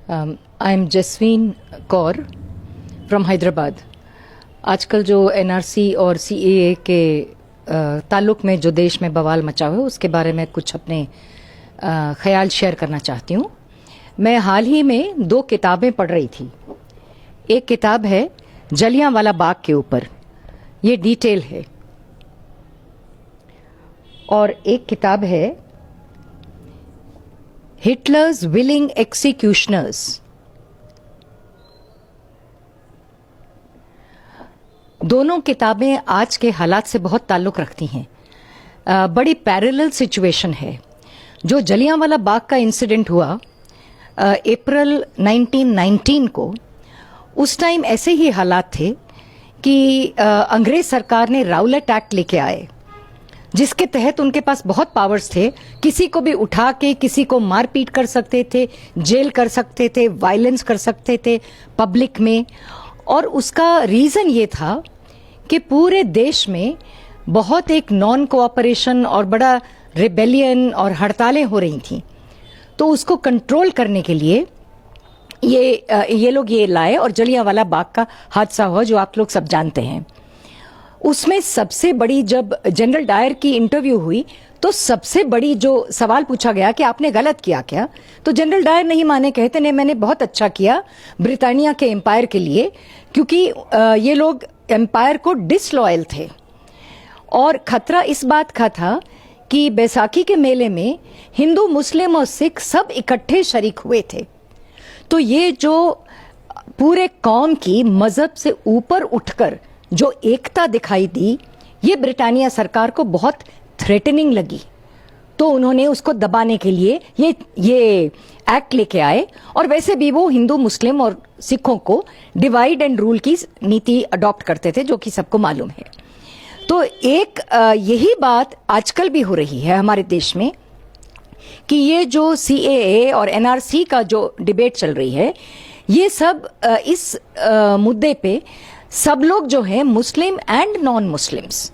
I am Jasveen Kaur from Hyderabad. आजकल जो NRC और सीएए के ताल्लुक में जो देश में बवाल मचा हुआ है उसके बारे में कुछ अपने ख्याल शेयर करना चाहती हूँ। मैं हाल ही में 2 किताबें पढ़ रही थी। एक किताब है जलियांवाला बाग के ऊपर, ये डिटेल है, और एक किताब है हिटलर्स विलिंग एक्सिक्यूशनर्स। दोनों किताबें आज के हालात से बहुत ताल्लुक रखती हैं। बड़ी पैरेलल सिचुएशन है। जो जलियांवाला बाग का इंसिडेंट हुआ अप्रैल 1919 को, उस टाइम ऐसे ही हालात थे कि अंग्रेज सरकार ने राउलेट एक्ट लेके आए, जिसके तहत उनके पास बहुत पावर्स थे। किसी को भी उठा के किसी को मारपीट कर सकते थे, जेल कर सकते थे, वायलेंस कर सकते थे पब्लिक में। और उसका रीजन ये था कि पूरे देश में बहुत एक नॉन कोऑपरेशन और बड़ा रिबेलियन और हड़तालें हो रही थी। तो उसको कंट्रोल करने के लिए ये लोग ये लाए और जलियांवाला बाग का हादसा हुआ, जो आप लोग सब जानते हैं। उसमें सबसे बड़ी, जब जनरल डायर की इंटरव्यू हुई तो सबसे बड़ी जो सवाल पूछा गया कि आपने गलत किया क्या, तो जनरल डायर नहीं माने, कहते नहीं मैंने बहुत अच्छा किया ब्रिटानिया के एम्पायर के लिए, क्योंकि ये लोग एम्पायर को डिसलॉयल थे। और खतरा इस बात का था कि बैसाखी के मेले में हिंदू, मुस्लिम और सिख सब इकट्ठे शरीक हुए थे। तो ये जो पूरे कौम की मजहब से ऊपर उठकर जो एकता दिखाई दी, ये ब्रिटानिया सरकार को बहुत थ्रेटनिंग लगी। तो उन्होंने उसको दबाने के लिए ये एक्ट लेके आए। और वैसे भी वो हिंदू, मुस्लिम और सिखों को डिवाइड एंड रूल की नीति अडॉप्ट करते थे, जो कि सबको मालूम है। तो एक यही बात आजकल भी हो रही है हमारे देश में कि ये जो सीएए और एनआरसी का जो डिबेट चल रही है, ये सब इस मुद्दे पे सब लोग जो हैं, Muslim and non Muslims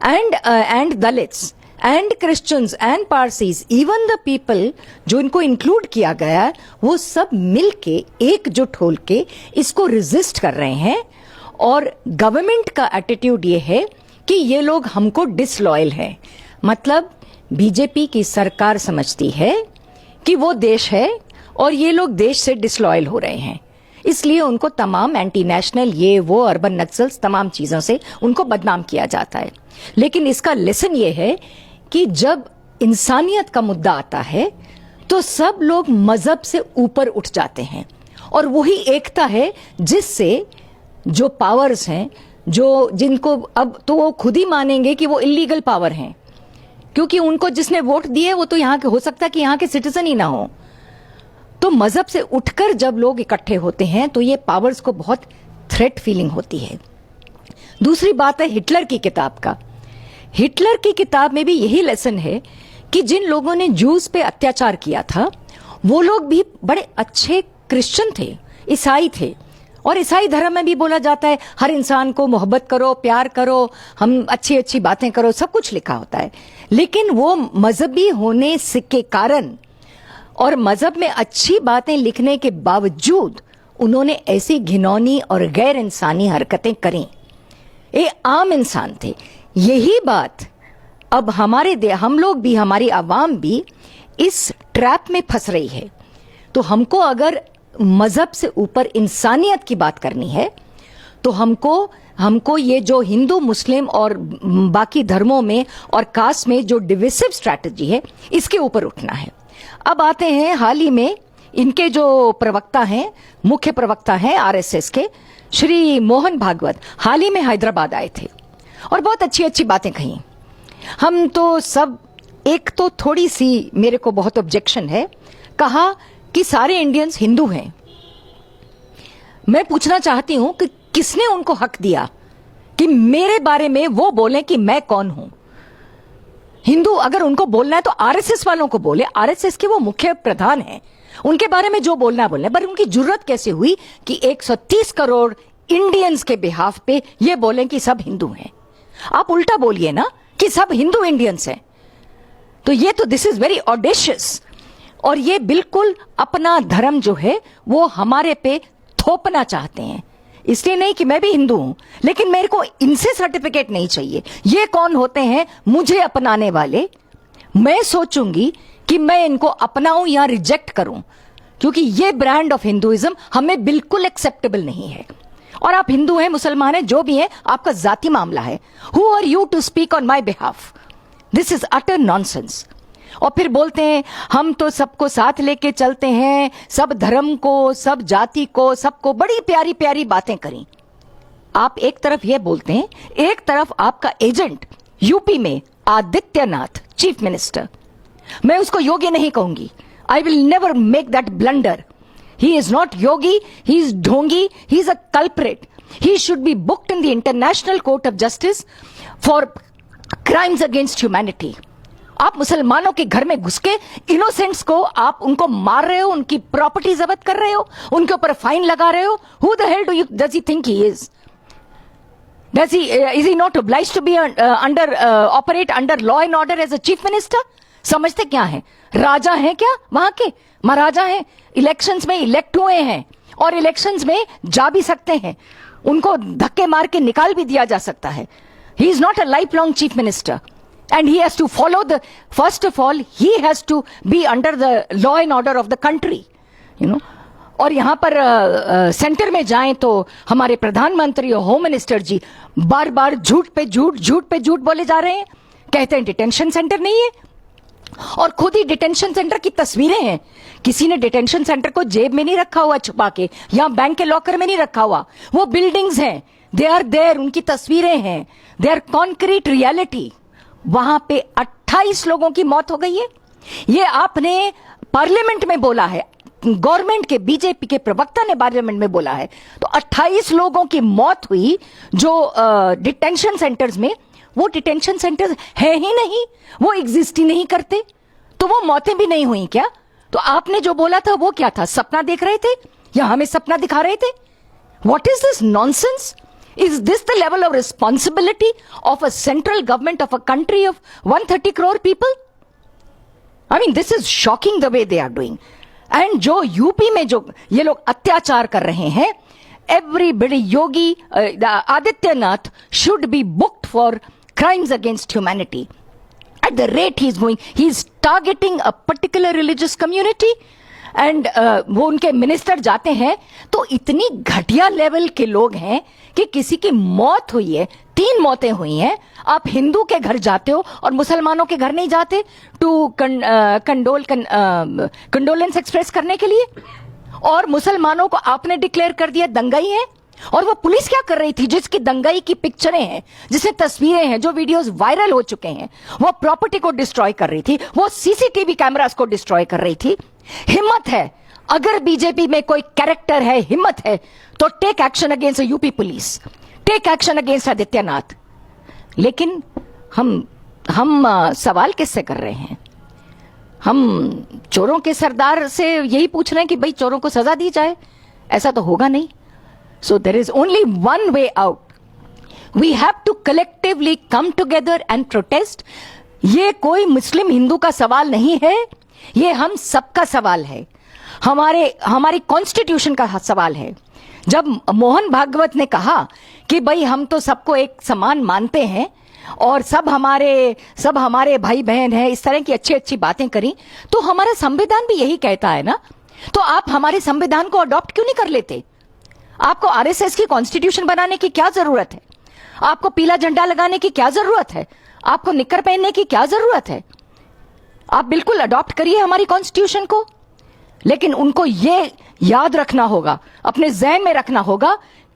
and Dalits and Christians and Parsis, even the people जो इनको इंक्लूड किया गया है, वो सब मिलके एकजुट होल के इसको रेजिस्ट कर रहे हैं। और गवर्नमेंट का एटीट्यूड ये है कि ये लोग हमको डिसलॉयल हैं। मतलब बीजेपी की सरकार समझती है कि वो देश है और ये लोग देश से डिसलॉयल हो रहे हैं, इसलिए उनको तमाम एंटी नेशनल, ये वो, अर्बन नक्सल्स, तमाम चीजों से उनको बदनाम किया जाता है। लेकिन इसका लेसन ये है कि जब इंसानियत का मुद्दा आता है तो सब लोग मजहब से ऊपर उठ जाते हैं। और वही एकता है जिससे जो पावर्स हैं, जिनको अब तो वो खुद ही मानेंगे कि वो इलीगल पावर हैं, क्योंकि उनको जिसने वोट दिए वो तो यहाँ के, हो सकता है कि यहाँ के सिटीजन ही ना हो। तो मजहब से उठकर जब लोग इकट्ठे होते हैं तो ये पावर्स को बहुत थ्रेट फीलिंग होती है। दूसरी बात है हिटलर की किताब का। हिटलर की किताब में भी यही लेसन है कि जिन लोगों ने जूस पे अत्याचार किया था, वो लोग भी बड़े अच्छे क्रिश्चियन थे, ईसाई थे। और ईसाई धर्म में भी बोला जाता है हर इंसान को मोहब्बत करो, प्यार करो, हम अच्छी अच्छी बातें करो, सब कुछ लिखा होता है। लेकिन वो मजहबी होने के कारण और मजहब में अच्छी बातें लिखने के बावजूद उन्होंने ऐसी घिनौनी और गैर इंसानी हरकतें करी। ये आम इंसान थे। यही बात अब हम लोग भी, हमारी आवाम भी इस ट्रैप में फंस रही है। तो हमको अगर मजहब से ऊपर इंसानियत की बात करनी है तो हमको ये जो हिंदू, मुस्लिम और बाकी धर्मों में और कास्ट में जो डिविसिव स्ट्रैटेजी है, इसके ऊपर उठना है। अब आते हैं हाल ही में इनके जो प्रवक्ता हैं, मुख्य प्रवक्ता हैं आरएसएस के, श्री मोहन भागवत, हाल ही में हैदराबाद आए थे और बहुत अच्छी अच्छी बातें कही। हम तो सब, एक तो थोड़ी सी मेरे को बहुत ऑब्जेक्शन है, कहा कि सारे इंडियंस हिंदू हैं। मैं पूछना चाहती हूं कि किसने उनको हक दिया कि मेरे बारे में वो बोलें कि मैं कौन हूं। हिंदू अगर उनको बोलना है तो आरएसएस वालों को बोले, आरएसएस के वो मुख्य प्रधान हैं, उनके बारे में जो बोलना है बोलना है। पर उनकी जरूरत कैसे हुई कि 130 करोड़ इंडियंस के बिहाफ पे ये बोलें कि सब हिंदू हैं। आप उल्टा बोलिए ना कि सब हिंदू इंडियंस हैं। तो ये तो दिस इज वेरी ऑडेशियस। और ये बिल्कुल अपना धर्म जो है वो हमारे पे थोपना चाहते हैं। इसलिए नहीं कि मैं भी हिंदू हूं, लेकिन मेरे को इनसे सर्टिफिकेट नहीं चाहिए। ये कौन होते हैं मुझे अपनाने वाले? मैं सोचूंगी कि मैं इनको अपनाऊं या रिजेक्ट करूं, क्योंकि ये ब्रांड ऑफ हिंदुइज्म हमें बिल्कुल एक्सेप्टेबल नहीं है। और आप हिंदू हैं, मुसलमान हैं, जो भी हैं, आपका जाति मामला है। Who are you to speak on my behalf? This is utter nonsense. और फिर बोलते हैं हम तो सबको साथ लेके चलते हैं, सब धर्म को, सब जाति को, सबको, बड़ी प्यारी प्यारी बातें करी। आप एक तरफ ये बोलते हैं, एक तरफ आपका एजेंट यूपी में आदित्यनाथ चीफ मिनिस्टर, मैं उसको योगी नहीं कहूंगी, I will never make that blunder. He is not Yogi, he is ढोंगी, he is a culprit. He should be booked in the International Court of Justice for crimes against humanity. आप मुसलमानों के घर में घुस के इनोसेंट्स को आप उनको मार रहे हो, उनकी प्रॉपर्टी जब्त कर रहे हो, उनके ऊपर फाइन लगा रहे हो। Who the hell does he think he is? Is he not obliged to be operate under law and order as a chief minister? समझते क्या है? राजा हैं क्या वहां के? महाराजा हैं। इलेक्शंस में इलेक्ट हुए हैं और इलेक्शंस में जा भी सकते हैं, उनको धक्के मार के निकाल भी दिया जा सकता है। He is not a lifelong chief minister and he has to follow the, first of all he has to be under the law and order of the country, you know। और यहां पर सेंटर में जाएं तो हमारे प्रधानमंत्री और home minister जी बार बार झूठ पे झूठ बोले जा रहे हैं। कहते हैं डिटेंशन सेंटर नहीं है, और खुद ही डिटेंशन सेंटर की तस्वीरें हैं। किसी ने डिटेंशन सेंटर को जेब में नहीं रखा हुआ छुपा के, या बैंक के लॉकर में नहीं रखा हुआ। वो बिल्डिंग्स हैं, दे आर देयर, उनकी तस्वीरें हैं, दे आर कॉन्क्रीट रियलिटी। वहां पे 28 लोगों की मौत हो गई है। ये आपने पार्लियामेंट में बोला है, गवर्नमेंट के बीजेपी के प्रवक्ता ने पार्लियामेंट में बोला है। तो 28 लोगों की मौत हुई जो डिटेंशन सेंटर्स में। वो डिटेंशन सेंटर्स है ही नहीं, वो एग्जिस्ट ही नहीं करते, तो वो मौतें भी नहीं हुई क्या? तो आपने जो बोला था वो क्या था? सपना देख रहे थे या हमें सपना दिखा रहे थे? What is this nonsense? Is this the level of responsibility of a central government of a country of 130 crore people? I mean, this is shocking the way they are doing. And जो UP में जो ये लोग अत्याचार कर रहे हैं, everybody, Yogi Adityanath should be booked for crimes against humanity. At the rate he is going, he is targeting a particular religious community. And वो उनके मिनिस्टर जाते हैं तो इतनी घटिया लेवल के लोग हैं कि किसी की मौत हुई है, 3 मौतें हुई हैं। आप हिंदू के घर जाते हो और मुसलमानों के घर नहीं जाते टू कंडोलेंस एक्सप्रेस करने के लिए, और मुसलमानों को आपने डिक्लेयर कर दिया दंगाई है। और वो पुलिस क्या कर रही थी जिसकी दंगाई की पिक्चरें हैं, जिसमें तस्वीरें हैं, जो वीडियोस वायरल हो चुके हैं? वो प्रॉपर्टी को डिस्ट्रॉय कर रही थी, वो सीसीटीवी कैमरास को डिस्ट्रॉय कर रही थी। हिम्मत है, अगर बीजेपी में कोई कैरेक्टर है, हिम्मत है, तो take action against UP police, take action against Adityanath. लेकिन हम सवाल किससे कर रहे हैं? हम चोरों के सरदार से यही पूछ रहे हैं कि भाई चोरों को सजा दी जाए। ऐसा तो होगा नहीं। So there is only one way out. We have to collectively come together and protest. ये कोई मुस्लिम हिंदू का सवाल नहीं है, ये हम सबका सवाल है, हमारी कॉन्स्टिट्यूशन का सवाल है। जब मोहन भागवत ने कहा कि भाई हम तो सबको एक समान मानते हैं और सब हमारे भाई बहन हैं, इस तरह की अच्छी अच्छी बातें करी, तो हमारा संविधान भी यही कहता है ना। तो आप हमारे संविधान को अडॉप्ट क्यों नहीं कर लेते? आपको आरएसएस की कॉन्स्टिट्यूशन बनाने की क्या जरूरत है? आपको पीला झंडा लगाने की क्या जरूरत है? आपको निक्कर पहनने की क्या जरूरत है? आप बिल्कुल अडॉप्ट करिए हमारी कॉन्स्टिट्यूशन को, लेकिन उनको ये याद रखना होगा, अपने जहन में रखना होगा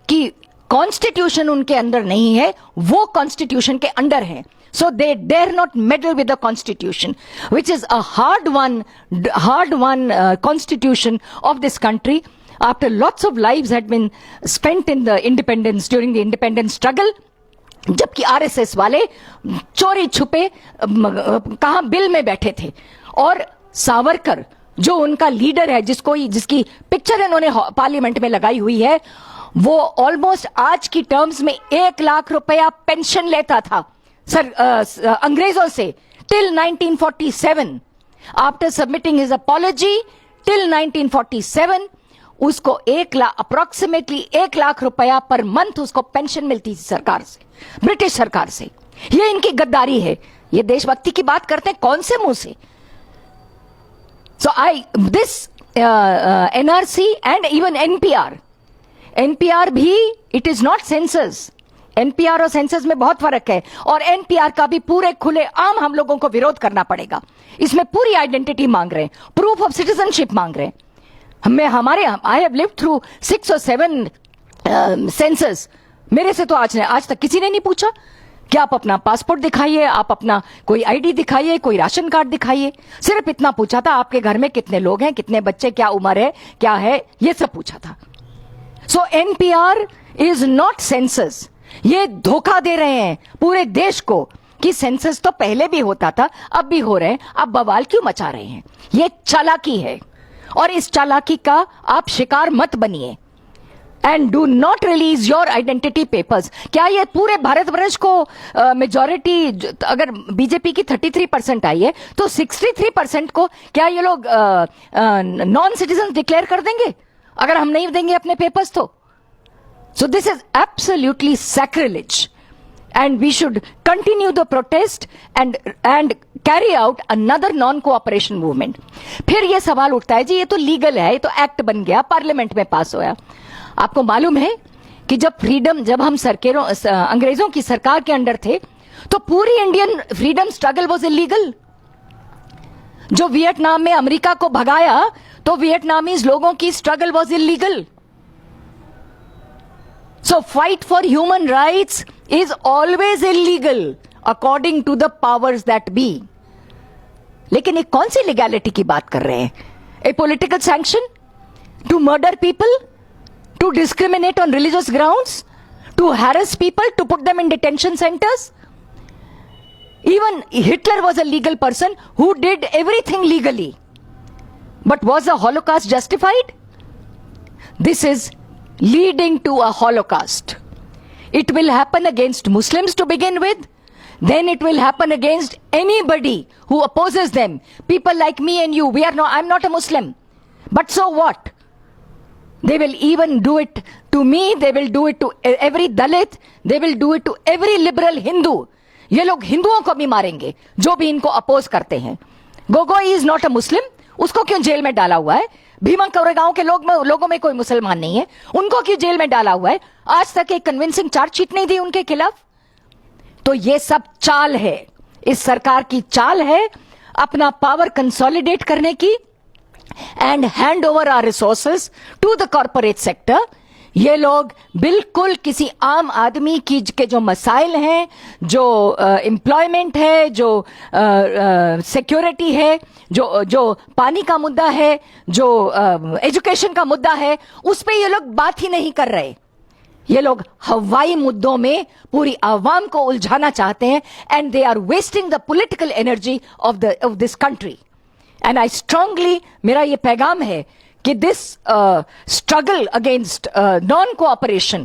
कि कॉन्स्टिट्यूशन उनके अंदर नहीं है, वो कॉन्स्टिट्यूशन के अंडर है। So they dare not meddle with the constitution, which is a hard won constitution of this country. After lots of lives had been spent in the independence, during the independence struggle, जबकि RSS वाले चोरी छुपे कहां bill में बैठे थे, और सावरकर जो उनका लीडर है, जिसकी पिक्चर इन्होंने पार्लियामेंट में लगाई हुई है, वो ऑलमोस्ट आज की टर्म्स में 1 लाख रुपया पेंशन लेता था सर अंग्रेजों से till 1947। After submitting his apology till 1947 उसको अप्रोक्सीमेटली 1 लाख रुपया पर मंथ उसको पेंशन मिलती थी सरकार से, ब्रिटिश सरकार से। ये इनकी गद्दारी है। ये देशभक्ति की बात करते हैं कौन से मुंह से? So this NRC and even NPR भी, it is not census. NPR और सेंसस में बहुत फर्क है, और NPR का भी पूरे खुले आम हम लोगों को विरोध करना पड़ेगा। इसमें पूरी आइडेंटिटी मांग रहे हैं, प्रूफ ऑफ सिटीजनशिप मांग रहे हैं। आई हैव लिव्ड थ्रू 6 और 7 सेंसस। मेरे से तो आज तक किसी ने नहीं पूछा कि आप अपना पासपोर्ट दिखाइए, आप अपना कोई ID दिखाइए, कोई राशन कार्ड दिखाइए। सिर्फ इतना पूछा था आपके घर में कितने लोग हैं, कितने बच्चे, क्या उम्र है, क्या है, ये सब पूछा था। सो NPR इज नॉट सेंसस। ये धोखा दे रहे हैं पूरे देश को कि सेंसस तो पहले भी होता था, अब भी हो रहे हैं, अब बवाल क्यों मचा रहे हैं? ये चालाकी है, और इस चालाकी का आप शिकार मत बनिए। And do not release your identity papers. क्या ये पूरे भारतवर्ष को मेजॉरिटी, अगर बीजेपी की 33% आई है, तो 63% को क्या ये लोग नॉन सिटीजन डिक्लेयर कर देंगे अगर हम नहीं देंगे अपने पेपर्स? तो so this is absolutely sacrilege, and we should continue the protest and carry out another non-cooperation movement. फिर ये सवाल उठता है जी ये तो लीगल है, ये तो एक्ट बन गया, पार्लियामेंट में पास होया। आपको मालूम है कि जब हम अंग्रेजों की सरकार के अंडर थे, तो पूरी Indian freedom struggle was illegal. जो वियतनाम में अमेरिका को भगाया, तो वियतनामीज लोगों की struggle was illegal. So fight for human rights is always illegal according to the powers that be. लेकिन एक कौन सी लीगैलिटी की बात कर रहे हैं? A political sanction to murder people, to discriminate on religious grounds, to harass people, to put them in detention centers. Even Hitler was a legal person who did everything legally. But was the Holocaust justified? This is leading to a Holocaust. It will happen against Muslims to begin with, then it will happen against anybody who opposes them. People like me and you, I'm not a Muslim. But so what? They will even do it to me, they will do it to every Dalit, they will do it to every liberal Hindu. ये लोग हिंदुओं को भी मारेंगे जो भी इनको oppose करते हैं। गोगोई इज नॉट अ मुस्लिम, उसको क्यों जेल में डाला हुआ है? भीमा कोरेगांव के लोगों में कोई मुसलमान नहीं है, उनको क्यों जेल में डाला हुआ है? आज तक एक कन्विंसिंग चार्जशीट नहीं दी उनके खिलाफ। तो ये सब चाल है, इस सरकार की चाल है अपना पावर कंसोलिडेट करने की and hand over our resources to the corporate sector. ये लोग बिल्कुल किसी आम आदमी की के जो मसाइल हैं, जो एम्प्लॉयमेंट है, जो सिक्योरिटी है, जो पानी का मुद्दा है, जो एजुकेशन का मुद्दा है, उस पे ये लोग बात ही नहीं कर रहे। ये लोग हवाई मुद्दों में पूरी आवाम को उलझाना चाहते हैं and they are wasting the political energy of this country. And I strongly, मेरा ये पैगाम है कि this struggle against non-cooperation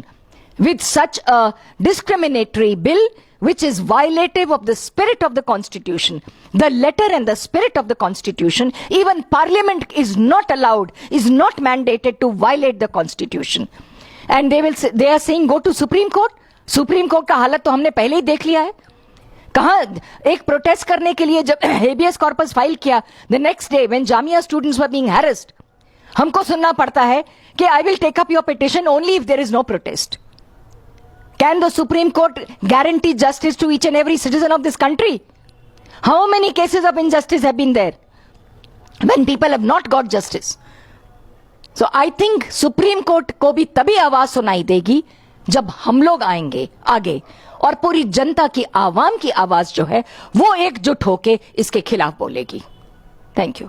with such a discriminatory bill which is violative of the spirit of the Constitution, the letter and the spirit of the Constitution, even Parliament is not allowed, is not mandated to violate the Constitution. And they are saying go to Supreme Court. Supreme Court का हालत तो हमने पहले ही देख लिया है। कहाँ एक प्रोटेस्ट करने के लिए जब habeas corpus फाइल किया, the next day when Jamia students were being harassed, हमको सुनना पड़ता है कि I will take up your petition only if there is no protest. Can the Supreme Court guarantee justice to each and every citizen of this country? How many cases of injustice have been there when people have not got justice? So I think Supreme Court को भी तभी आवाज सुनाई देगी जब हम लोग आएंगे आगे और पूरी जनता की, आवाम की आवाज जो है वो एकजुट होके इसके खिलाफ बोलेगी। Thank you.